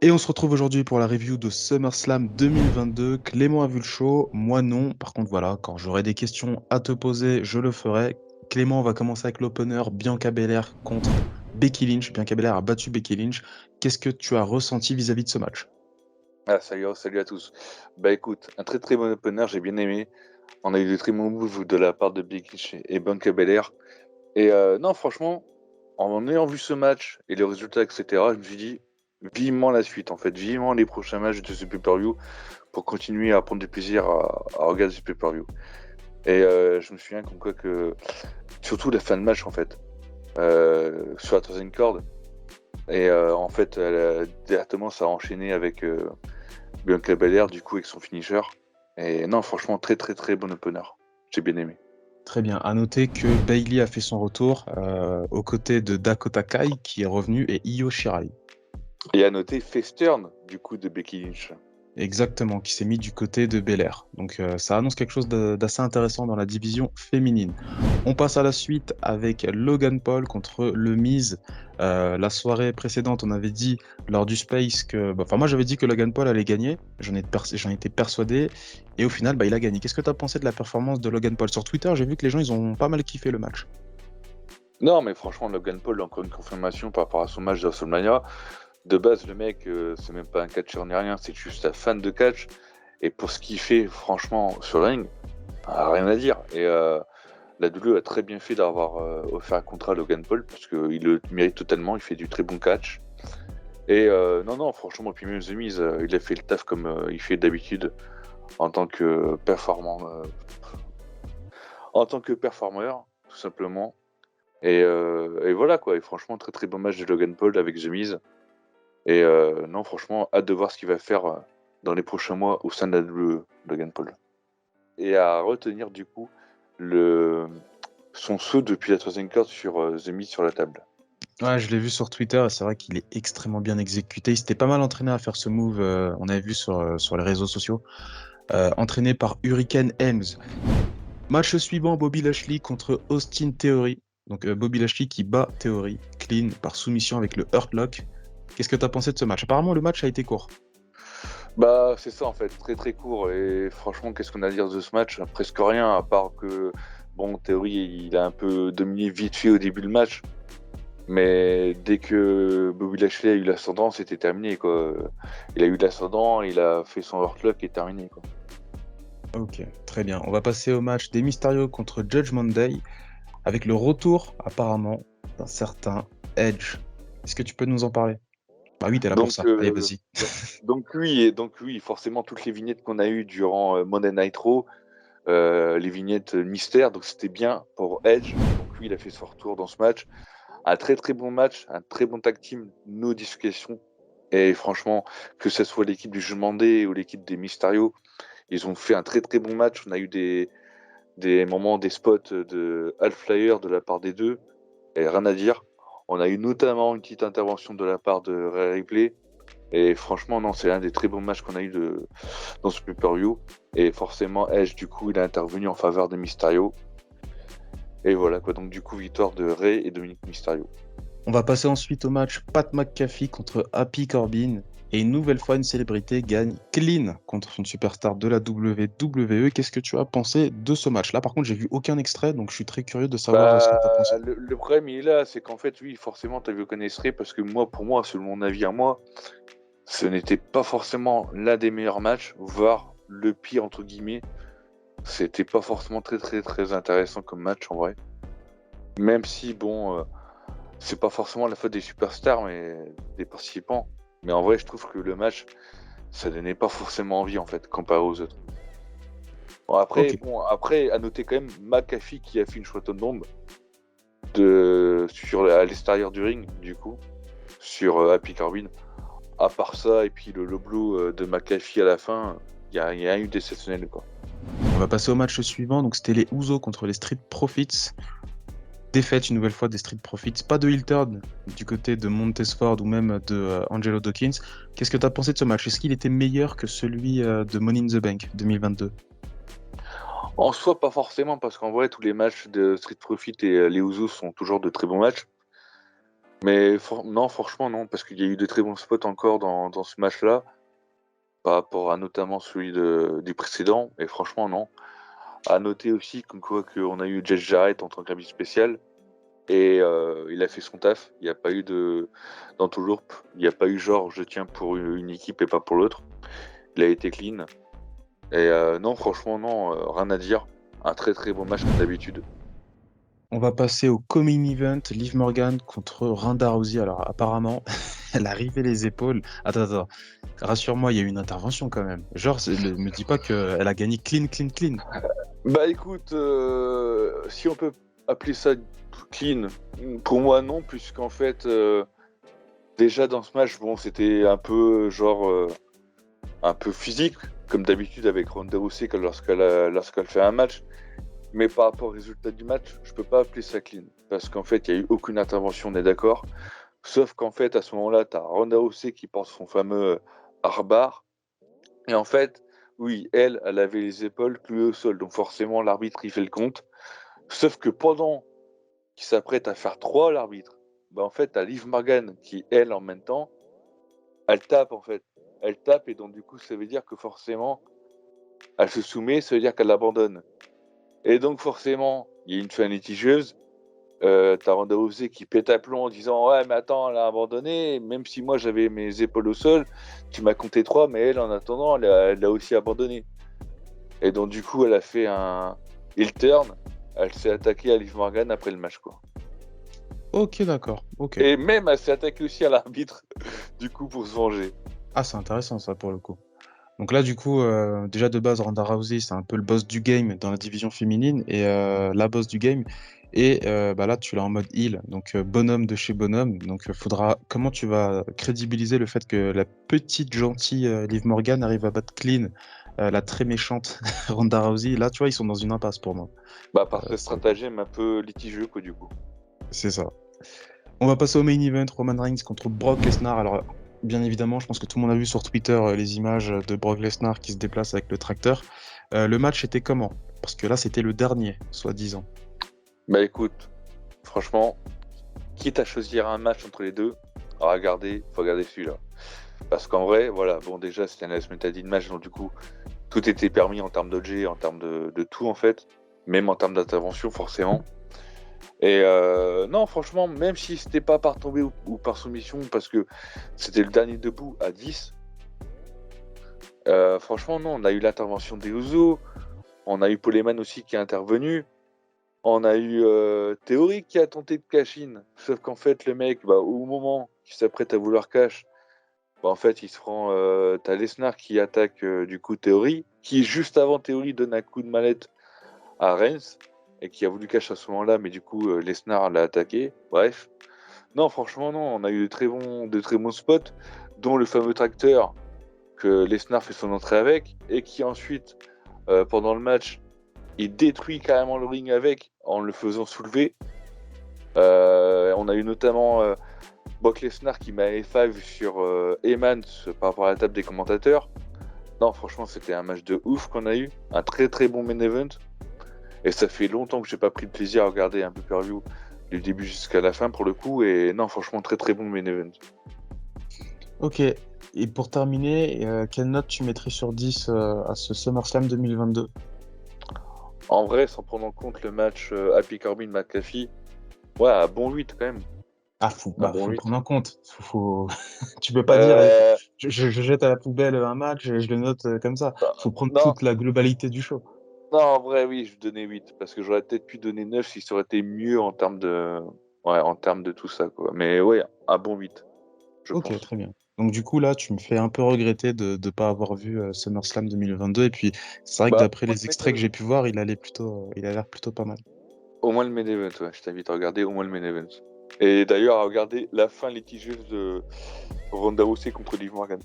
Et on se retrouve aujourd'hui pour la review de SummerSlam 2022. Clément a vu le show, moi non. Par contre, voilà, quand j'aurai des questions à te poser, je le ferai. Clément, on va commencer avec l'opener Bianca Belair contre Becky Lynch. Bianca Belair a battu Becky Lynch. Qu'est-ce que tu as ressenti vis-à-vis de ce match? Ah, salut à tous. Bah écoute, un très très bon opener, j'ai bien aimé. On a eu de très bons moves de la part de Big Lynch et Bianca Belair. Et non, franchement, en ayant vu ce match et les résultats, etc., je me suis dit vivement la suite, en fait, vivement les prochains matchs de ce pay-per-view pour continuer à prendre du plaisir à regarder ce pay-per-view. Et je me souviens comme quoi que, surtout la fin de match, en fait, sur la troisième corde, et en fait, directement, ça a enchaîné avec Bianca Belair, du coup, avec son finisher. Et non, franchement, très très très bon opener. J'ai bien aimé. Très bien. À noter que Bailey a fait son retour aux côtés de Dakota Kai qui est revenu et Io Shirai. Et à noter face turn, du coup, de Becky Lynch. Exactement, qui s'est mis du côté de Belair. Donc ça annonce quelque chose d'assez intéressant dans la division féminine. On passe à la suite avec Logan Paul contre Le Miz. La soirée précédente, on avait dit lors du Space que... Enfin, moi j'avais dit que Logan Paul allait gagner, j'en étais persuadé, et au final, il a gagné. Qu'est-ce que tu as pensé de la performance de Logan Paul? Sur Twitter, j'ai vu que les gens, ils ont pas mal kiffé le match. Non, mais franchement, Logan Paul, encore une confirmation par rapport à son match de WrestleMania. De base, le mec, c'est même pas un catcheur ni rien, c'est juste un fan de catch. Et pour ce qu'il fait, franchement, sur le ring, rien à dire. Et la WWE a très bien fait d'avoir offert un contrat à Logan Paul, parce qu'il le mérite totalement, il fait du très bon catch. Et non, franchement, puis même The Miz, il a fait le taf comme il fait d'habitude en tant que en tant que performeur, tout simplement. Et voilà quoi, et franchement, très très bon match de Logan Paul avec The Miz. Et non, franchement, hâte de voir ce qu'il va faire dans les prochains mois au sein de la WWE, Logan Paul. Et à retenir du coup son saut depuis la troisième corde sur The Miz sur la table. Ouais, je l'ai vu sur Twitter et c'est vrai qu'il est extrêmement bien exécuté. Il s'était pas mal entraîné à faire ce move, on avait vu sur les réseaux sociaux, entraîné par Hurricane Helms. Match suivant, Bobby Lashley contre Austin Theory. Donc Bobby Lashley qui bat Theory clean par soumission avec le Hurt Lock. Qu'est-ce que tu as pensé de ce match? Apparemment, le match a été court. Bah, c'est ça en fait, très très court. Et franchement, qu'est-ce qu'on a à dire de ce match? Presque rien, à part que, bon, Theory, il a un peu dominé vite fait au début du match. Mais dès que Bobby Lashley a eu l'ascendant, c'était terminé, quoi. Il a eu l'ascendant, il a fait son Hurt-Lock et terminé, quoi. Ok, très bien. On va passer au match des Mysterio contre Judgment Day avec le retour, apparemment, d'un certain Edge. Est-ce que tu peux nous en parler? Bah oui, t'es là pour Donc, ça. Allez, vas-y. donc oui, forcément, toutes les vignettes qu'on a eues durant Monday Night Raw, les vignettes mystères, donc c'était bien pour Edge. Donc lui, il a fait son retour dans ce match. Un très très bon match, un très bon tag team, no discussion. Et franchement, que ce soit l'équipe du Jugement Day ou l'équipe des Mysterio, ils ont fait un très très bon match. On a eu des moments, des spots de Half Flyer de la part des deux, et rien à dire. On a eu notamment une petite intervention de la part de Rhea Ripley, et franchement, non, c'est l'un des très bons matchs qu'on a eu dans ce pay-per-view. Et forcément, Edge, du coup, il a intervenu en faveur de Mysterio. Et voilà quoi, donc du coup, victoire de Rey et Dominic Mysterio. On va passer ensuite au match Pat McAfee contre Happy Corbin. Et une nouvelle fois, une célébrité gagne clean contre une superstar de la WWE. Qu'est-ce que tu as pensé de ce match? Là, par contre, j'ai vu aucun extrait, donc je suis très curieux de savoir ce que tu as pensé. Le problème, il est là, c'est qu'en fait, oui, forcément, tu as vu qu'on extrait, parce que moi, pour moi, selon mon avis à moi, ce n'était pas forcément l'un des meilleurs matchs, voire le pire, entre guillemets. C'était pas forcément très, très, très intéressant comme match, en vrai. Même si, bon, c'est pas forcément la faute des superstars, mais des participants. Mais en vrai, je trouve que le match, ça donnait pas forcément envie, en fait, comparé aux autres. Ok. Bon, après, à noter quand même McAfee qui a fait une chouette bombe à l'extérieur du ring, du coup, sur Happy Corbin. À part ça, et puis le low de McAfee à la fin, il n'y a rien eu d'exceptionnel, quoi. On va passer au match suivant. Donc, c'était les Usos contre les Street Profits. Défaite une nouvelle fois des Street Profits. Pas de heel turn du côté de Montesford ou même de Angelo Dawkins. Qu'est-ce que tu as pensé de ce match? Est-ce qu'il était meilleur que celui de Money in the Bank 2022? En soi, pas forcément, parce qu'en vrai, tous les matchs de Street Profit et les Usos sont toujours de très bons matchs. Mais non, franchement, non, parce qu'il y a eu de très bons spots encore dans ce match-là, par rapport à notamment celui du précédent, et franchement, non. À noter aussi comme quoi qu'on a eu Jeff Jarrett en tant qu'invité spécial, et il a fait son taf. Il n'y a pas eu dans tout l'Ourp, il n'y a pas eu genre je tiens pour une équipe et pas pour l'autre. Il a été clean. Et non, franchement, non, rien à dire. Un très très bon match comme d'habitude. On va passer au coming event, Liv Morgan contre Ronda Rousey. Alors apparemment, elle a rivé les épaules. Attends, attends. Rassure-moi, il y a eu une intervention quand même. Genre, me dis pas qu'elle a gagné clean, clean, clean. Bah écoute, si on peut appeler ça clean, pour moi non, puisqu'en fait, déjà dans ce match, bon, c'était un peu genre un peu physique, comme d'habitude avec Ronda Rousey lorsqu'elle fait un match. Mais par rapport au résultat du match, je peux pas appeler ça clean. Parce qu'en fait, il n'y a eu aucune intervention, on est d'accord. Sauf qu'en fait, à ce moment-là, tu as Ronda Rousey qui porte son fameux arbar. Et en fait, oui, elle avait les épaules clouées au sol. Donc forcément, l'arbitre, il fait le compte. Sauf que pendant qu'il s'apprête à faire 3, l'arbitre, bah en fait, tu as Liv Morgan qui, elle, en même temps, elle tape, en fait. Elle tape, et donc du coup, ça veut dire que forcément, elle se soumet, ça veut dire qu'elle abandonne. Et donc forcément, il y a une fin litigieuse. T'as Ronda Rousey qui pète à plomb en disant ouais mais attends, elle a abandonné, même si moi j'avais mes épaules au sol, tu m'as compté 3, mais elle en attendant elle a aussi abandonné. Et donc du coup elle a fait un heel turn, elle s'est attaquée à Liv Morgan après le match quoi. Ok, d'accord. Ok. Et même elle s'est attaquée aussi à l'arbitre du coup pour se venger. Ah, c'est intéressant ça pour le coup. Donc là, du coup, déjà de base, Ronda Rousey, c'est un peu le boss du game dans la division féminine et la boss du game. Et bah là, tu l'as en mode heal, donc bonhomme de chez bonhomme. Donc, faudra. Comment tu vas crédibiliser le fait que la petite gentille Liv Morgan arrive à battre clean la très méchante Ronda Rousey? Là, tu vois, ils sont dans une impasse pour moi. Bah par ce C'est stratagème un peu litigieux quoi du coup. c'est ça. On va passer au main event, Roman Reigns contre Brock Lesnar. Alors, bien évidemment, je pense que tout le monde a vu sur Twitter les images de Brock Lesnar qui se déplace avec le tracteur. Le match était comment? Parce que là, c'était le dernier, soi-disant. Bah écoute, franchement, quitte à choisir un match entre les deux, faut regarder celui-là. Parce qu'en vrai, voilà, bon déjà c'était un last de match, donc du coup tout était permis en termes d'objets, en termes de tout en fait, même en termes d'intervention forcément. Et non, franchement, même si c'était pas par tombée ou par soumission, parce que c'était le dernier debout à 10, franchement non, on a eu l'intervention des Usos, on a eu Poleman aussi qui est intervenu, on a eu Theory qui a tenté de cash-in, sauf qu'en fait le mec, bah, au moment qu'il s'apprête à vouloir cash, bah, en fait, il se prend. T'as Lesnar qui attaque du coup Theory, qui juste avant Theory donne un coup de mallette à Reigns, et qui a voulu cash à ce moment-là, mais du coup Lesnar l'a attaqué. Bref. Non, franchement, non, on a eu de très bons spots, dont le fameux tracteur que Lesnar fait son entrée avec, et qui ensuite, pendant le match, il détruit carrément le ring avec, en le faisant soulever. On a eu notamment Brock Lesnar qui met un F5 sur Heyman par rapport à la table des commentateurs. Non, franchement, c'était un match de ouf qu'on a eu. Un très très bon main event. Et ça fait longtemps que j'ai pas pris de plaisir à regarder un pay-per-view du début jusqu'à la fin pour le coup. Et non, franchement, très très bon main event. Ok. Et pour terminer, quelle note tu mettrais sur 10 à ce SummerSlam 2022? En vrai, sans prendre en compte le match Happy Corbin-McAfee, ouais, un bon 8 quand même. Ah, Un faut bon le 8. prendre en compte. Tu peux pas dire, Euh, je jette à la poubelle un match et je le note comme ça. Faut prendre non, toute la globalité du show. non, en vrai, oui, je donnais 8. Parce que j'aurais peut-être pu donner 9 si ça aurait été mieux en termes de. Ouais, en termes de tout ça, quoi. Mais ouais, un bon 8, je Ok, pense. très bien. Donc du coup, là, tu me fais un peu regretter de ne pas avoir vu SummerSlam 2022. Et puis, c'est vrai que Bah, d'après au moins les le main extraits que event. j'ai pu voir, il a l'air plutôt pas mal. Au moins le main event, ouais. Je t'invite à regarder au moins le main event. Et d'ailleurs, à regarder la fin litigieuse de Ronda Rousey contre Liv Morgan.